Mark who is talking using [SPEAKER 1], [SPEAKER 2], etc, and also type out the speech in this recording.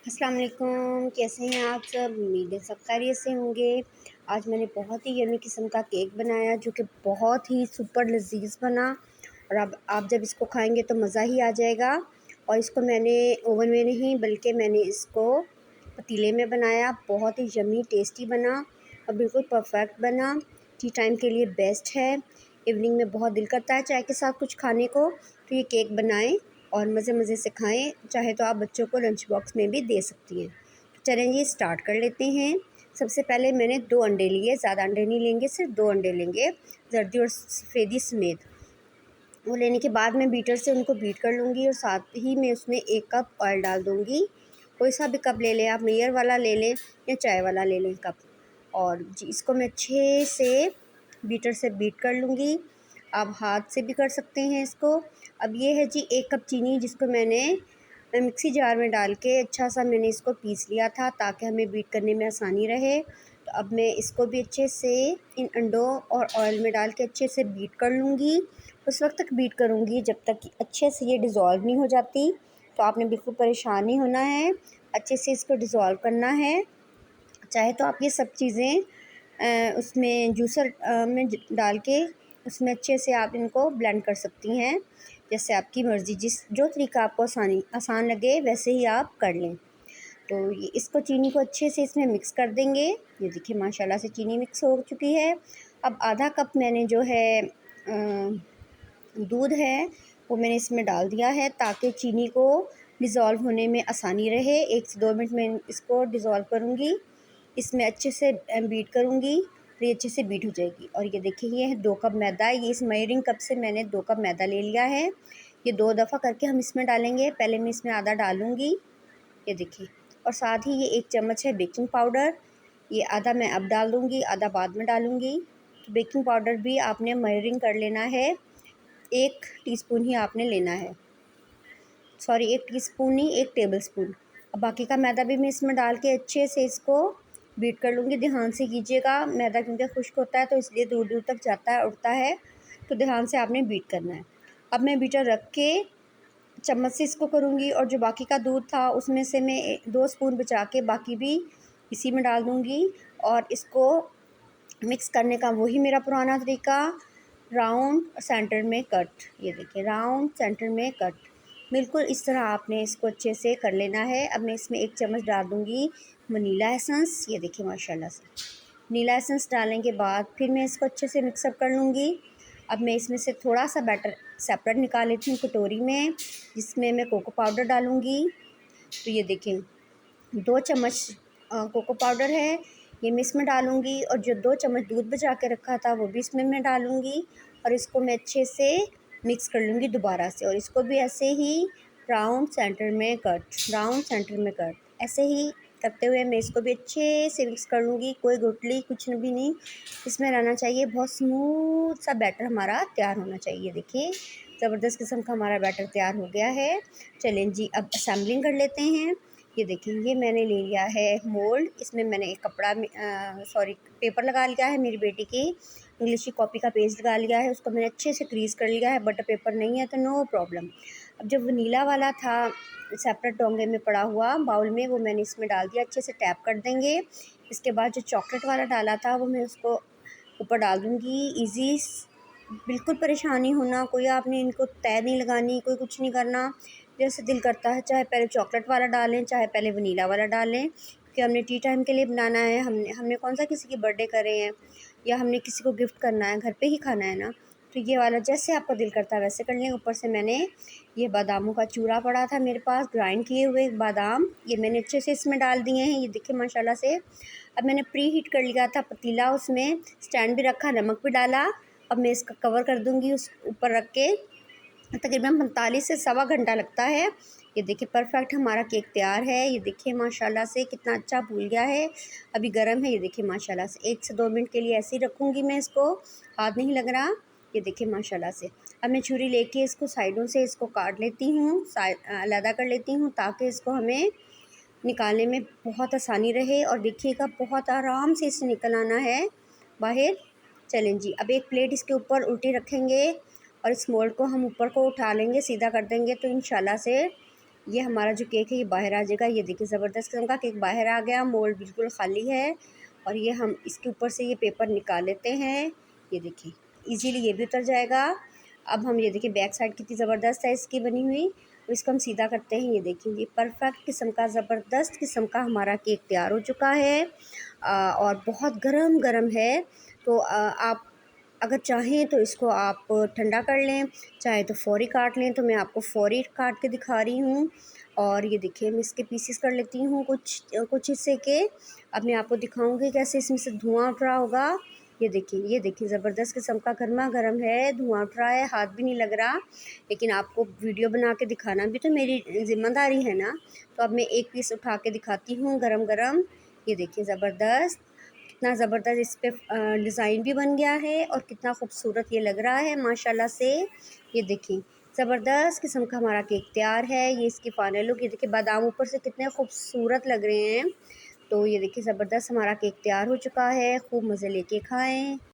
[SPEAKER 1] अस्सलाम वालेकुम, कैसे हैं आप सब? उम्मीद है सब खैरियत से होंगे। आज मैंने बहुत ही यम्मी किस्म का केक बनाया जो कि बहुत ही सुपर लज़ीज़ बना। और अब आप जब इसको खाएंगे तो मज़ा ही आ जाएगा। और इसको मैंने ओवन में नहीं बल्कि मैंने इसको पतीले में बनाया। बहुत ही यम्मी टेस्टी बना और बिल्कुल परफेक्ट बना। टी टाइम के लिए बेस्ट है। इवनिंग में बहुत दिल करता है चाय के साथ कुछ खाने को, तो ये केक बनाएं और मज़े मज़े से खाएं। चाहे तो आप बच्चों को लंच बॉक्स में भी दे सकती हैं। तो चलें जी स्टार्ट कर लेते हैं। सबसे पहले मैंने 2 अंडे लिए, ज़्यादा अंडे नहीं लेंगे, सिर्फ 2 अंडे लेंगे, जर्दी और सफ़ेदी समेत। वो लेने के बाद मैं बीटर से उनको बीट कर लूँगी और साथ ही मैं उसमें 1 कप ऑयल डाल दूँगी। कोई सा भी कप ले लें आप, मेयर वाला ले लें या चाय वाला ले लें कप। और जी इसको मैं अच्छे से बीटर से बीट कर लूँगी। आप हाथ से भी कर सकते हैं इसको। अब ये है जी 1 कप चीनी जिसको मैंने मिक्सी जार में डाल के अच्छा सा मैंने इसको पीस लिया था ताकि हमें बीट करने में आसानी रहे। तो अब मैं इसको भी अच्छे से इन अंडों और ऑयल में डाल के अच्छे से बीट कर लूँगी। उस वक्त तक बीट करूँगी जब तक कि अच्छे से ये डिज़ोल्व नहीं हो जाती। तो आपने बिल्कुल परेशान नहीं होना है, अच्छे से इसको डिज़ोल्व करना है। चाहे तो आप ये सब चीज़ें उसमें जूसर में डाल के उसमें अच्छे से आप इनको ब्लेंड कर सकती हैं, जैसे आपकी मर्ज़ी, जो तरीका आपको आसान लगे वैसे ही आप कर लें। तो ये इसको चीनी को अच्छे से इसमें मिक्स कर देंगे। ये देखिए माशाल्लाह से चीनी मिक्स हो चुकी है। अब आधा कप मैंने जो है दूध है वो मैंने इसमें डाल दिया है ताकि चीनी को डिज़ोल्व होने में आसानी रहे। 1 से 2 मिनट में इसको डिज़ोल्व करूँगी, इसमें अच्छे से बीट करूँगी, तो ये अच्छे से बीट हो जाएगी। और ये देखिए ये है 2 कप मैदा, ये इस मेजरिंग कप से मैंने 2 कप मैदा ले लिया है। ये 2 दफ़ा करके हम इसमें डालेंगे। पहले मैं इसमें आधा डालूँगी, ये देखिए। और साथ ही ये 1 चम्मच है बेकिंग पाउडर, ये आधा मैं अब डाल दूँगी, आधा बाद में डालूँगी। तो बेकिंग पाउडर भी आपने मेजरिंग कर लेना है, 1 टीस्पून ही आपने लेना है, सॉरी 1 टीस्पून नहीं, 1 टेबलस्पून। अब बाकी का मैदा भी मैं इसमें डाल के अच्छे से इसको बीट कर लूँगी। ध्यान से कीजिएगा, मैदा क्योंकि खुश्क होता है तो इसलिए दूर दूर तक जाता है, उड़ता है, तो ध्यान से आपने बीट करना है। अब मैं बीटर रख के चम्मच से इसको करूँगी और जो बाकी का दूध था उसमें से मैं 2 स्पून बचा के बाकी भी इसी में डाल दूँगी। और इसको मिक्स करने का वही मेरा पुराना तरीका, राउंड सेंटर में कट। ये देखिए राउंड सेंटर में कट, बिल्कुल इस तरह आपने इसको अच्छे से कर लेना है। अब मैं इसमें 1 चम्मच डाल दूँगी वनीला एसेंस। ये देखिए माशाल्लाह से वनीला एसेंस डालने के बाद फिर मैं इसको अच्छे से मिक्सअप कर लूँगी। अब मैं इसमें से थोड़ा सा बैटर सेपरेट निकाल लेती हूँ कटोरी में, जिसमें मैं कोको पाउडर डालूँगी। तो ये देखें 2 चम्मच कोको पाउडर है, ये मैं इसमें डालूँगी। और जो 2 चम्मच दूध बचा के रखा था वो भी इसमें मैं डालूँगी और इसको मैं अच्छे से मिक्स कर लूँगी दोबारा से। और इसको भी ऐसे ही राउंड सेंटर में कट, राउंड सेंटर में कट, ऐसे ही करते हुए मैं इसको भी अच्छे से मिक्स कर लूँगी। कोई गुठली कुछ भी नहीं इसमें रहना चाहिए, बहुत स्मूथ सा बैटर हमारा तैयार होना चाहिए। देखिए ज़बरदस्त किस्म का हमारा बैटर तैयार हो गया है। चलें जी अब असेंबलिंग कर लेते हैं। ये देखिए ये मैंने ले लिया है मोल्ड, इसमें मैंने एक कपड़ा सॉरी पेपर लगा लिया है, मेरी बेटी की इंग्लिश की कॉपी का पेज लगा लिया है, उसको मैंने अच्छे से क्रीज कर लिया है। बटर पेपर नहीं है तो नो प्रॉब्लम। अब जो वनीला वाला था सेपरेट डोंगे में पड़ा हुआ बाउल में, वो मैंने इसमें डाल दिया, अच्छे से टैप कर देंगे। इसके बाद जो चॉकलेट वाला डाला था वो मैं उसको ऊपर डाल दूँगी। ईजी, बिल्कुल परेशानी होना, कोई आपने इनको तय नहीं लगानी, कोई कुछ नहीं करना, जैसे दिल करता है चाहे पहले चॉकलेट वाला डालें चाहे पहले वनीला वाला डालें, क्योंकि हमने टी टाइम के लिए बनाना है। हमने हमने कौन सा किसी की बर्थडे करे हैं या हमने किसी को गिफ्ट करना है, घर पे ही खाना है ना। तो ये वाला जैसे आपका दिल करता है वैसे कर लें। ऊपर से मैंने ये बादामों का चूरा पड़ा था मेरे पास, ग्राइंड किए हुए बादाम, ये मैंने अच्छे से इसमें डाल दिए हैं। ये देखिए माशाल्लाह से। अब मैंने प्री हीट कर लिया था पतीला, उसमें स्टैंड भी रखा, नमक भी डाला। अब मैं इसका कवर कर दूँगी उस ऊपर रख के, तकरीबन 45 से सवा घंटा लगता है। ये देखिए परफेक्ट हमारा केक तैयार है। ये देखिए माशाल्लाह से कितना अच्छा फूल गया है, अभी गर्म है। ये देखिए माशाल्लाह से 1 से 2 मिनट के लिए ऐसे ही रखूँगी मैं इसको, हाथ नहीं लग रहा। ये देखिए माशाल्लाह से। अब मैं छुरी लेके इसको साइडों से इसको काट लेती हूँ, अलहदा कर लेती हूँ ताकि इसको हमें निकालने में बहुत आसानी रहे। और देखिएगा बहुत आराम से इसे निकल आना है बाहर। चलें जी अब एक प्लेट इसके ऊपर उल्टी रखेंगे और इस मोल्ड को हम ऊपर को उठा लेंगे, सीधा कर देंगे, तो इंशाल्लाह से ये हमारा जो केक है ये बाहर आ जाएगा। ये देखिए ज़बरदस्त किस्म का केक बाहर आ गया, मोल्ड बिल्कुल खाली है। और ये हम इसके ऊपर से ये पेपर निकाल लेते हैं। ये देखिए इजीली ये भी उतर जाएगा। अब हम ये देखिए बैक साइड कितनी ज़बरदस्त है इसकी बनी हुई, तो इसको हम सीधा करते हैं। ये देखिए ये परफेक्ट किस्म का ज़बरदस्त किस्म का हमारा केक तैयार हो चुका है और बहुत गरम गरम है। तो आप अगर चाहें तो इसको आप ठंडा कर लें, चाहे तो फ़ौरी काट लें। तो मैं आपको फ़ौरी काट के दिखा रही हूँ। और ये देखिए मैं इसके पीसेस कर लेती हूँ कुछ हिस्से के। अब मैं आपको दिखाऊंगी कैसे इसमें से धुआं उठ रहा होगा। ये देखिए ज़बरदस्त किस्म का गर्मा गर्म है, धुआं उठ रहा है, हाथ भी नहीं लग रहा। लेकिन आपको वीडियो बना के दिखाना भी तो मेरी ज़िम्मेदारी है ना। तो अब मैं एक पीस उठा के दिखाती हूँ गरम गरम। ये देखिए ज़बरदस्त, कितना ज़बरदस्त इस पे डिज़ाइन भी बन गया है और कितना खूबसूरत ये लग रहा है माशाल्लाह से। ये देखिए ज़बरदस्त किस्म का हमारा केक तैयार है। ये इसकी फाइनल लुक, ये देखिए बादाम ऊपर से कितने खूबसूरत लग रहे हैं। तो ये देखिए ज़बरदस्त हमारा केक तैयार हो चुका है। खूब मज़े लेके खाएं।